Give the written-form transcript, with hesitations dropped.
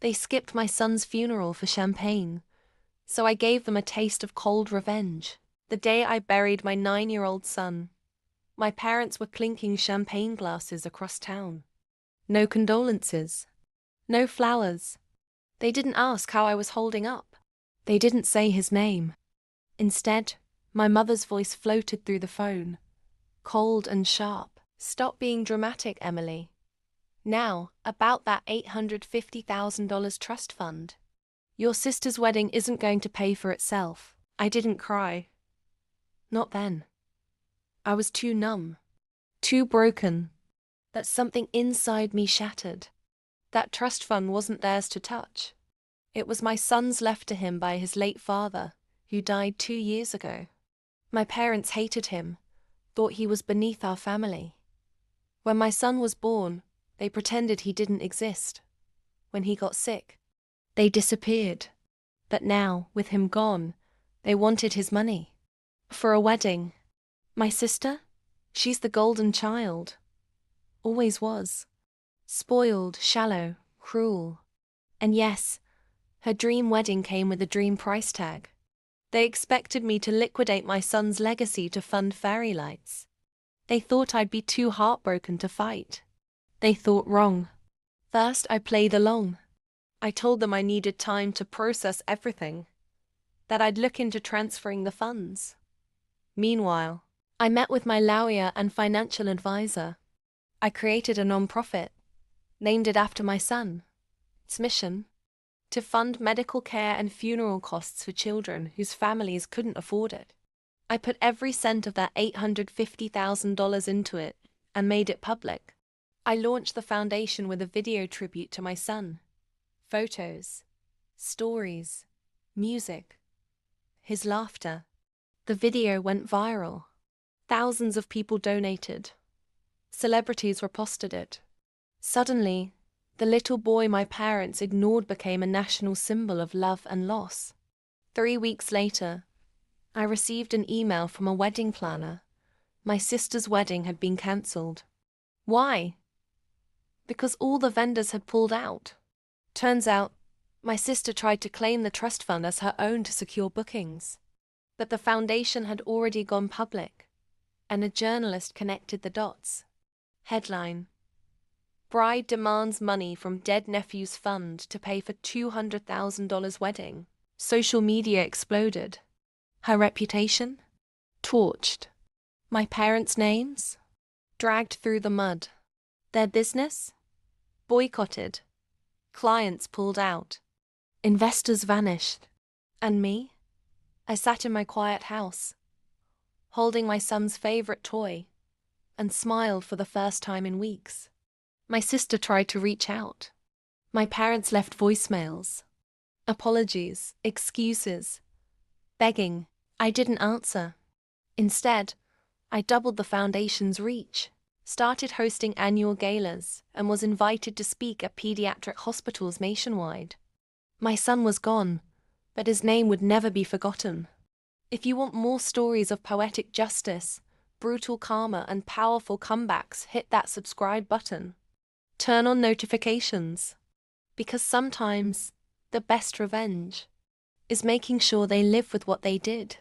They skipped my son's funeral for champagne, so I gave them a taste of cold revenge. The day I buried my 9-year-old son, my parents were clinking champagne glasses across town. No condolences. No flowers. They didn't ask how I was holding up. They didn't say his name. Instead, my mother's voice floated through the phone, cold and sharp. "Stop being dramatic, Emily. Now, about that $850,000 trust fund. Your sister's wedding isn't going to pay for itself." I didn't cry. Not then. I was too numb, too broken, that something inside me shattered. That trust fund wasn't theirs to touch. It was my son's left to him by his late father, who died 2 years ago. My parents hated him, thought he was beneath our family. When my son was born, they pretended he didn't exist. When he got sick, they disappeared. But now, with him gone, they wanted his money. For a wedding. My sister? She's the golden child. Always was. Spoiled, shallow, cruel. And yes, her dream wedding came with a dream price tag. They expected me to liquidate my son's legacy to fund fairy lights. They thought I'd be too heartbroken to fight. They thought wrong. First, I played along. I told them I needed time to process everything, that I'd look into transferring the funds. Meanwhile, I met with my lawyer and financial advisor. I created a non-profit, named it after my son. Its mission? To fund medical care and funeral costs for children whose families couldn't afford it. I put every cent of that $850,000 into it and made it public. I launched the foundation with a video tribute to my son. Photos, stories, music, his laughter. The video went viral. Thousands of people donated. Celebrities reposted it. Suddenly, the little boy my parents ignored became a national symbol of love and loss. 3 weeks later, I received an email from a wedding planner. My sister's wedding had been cancelled. Why? Because all the vendors had pulled out. Turns out, my sister tried to claim the trust fund as her own to secure bookings. But the foundation had already gone public, and a journalist connected the dots. Headline: Bride demands money from dead nephew's fund to pay for $200,000 wedding. Social media exploded. Her reputation? Torched. My parents' names? Dragged through the mud. Their business? Boycotted. Clients pulled out. Investors vanished. And me? I sat in my quiet house, holding my son's favorite toy, and smiled for the first time in weeks. My sister tried to reach out. My parents left voicemails. Apologies, excuses, begging. I didn't answer. Instead, I doubled the foundation's reach, started hosting annual galas, and was invited to speak at pediatric hospitals nationwide. My son was gone, but his name would never be forgotten. If you want more stories of poetic justice, brutal karma, and powerful comebacks, hit that subscribe button. Turn on notifications. Because sometimes, the best revenge is making sure they live with what they did.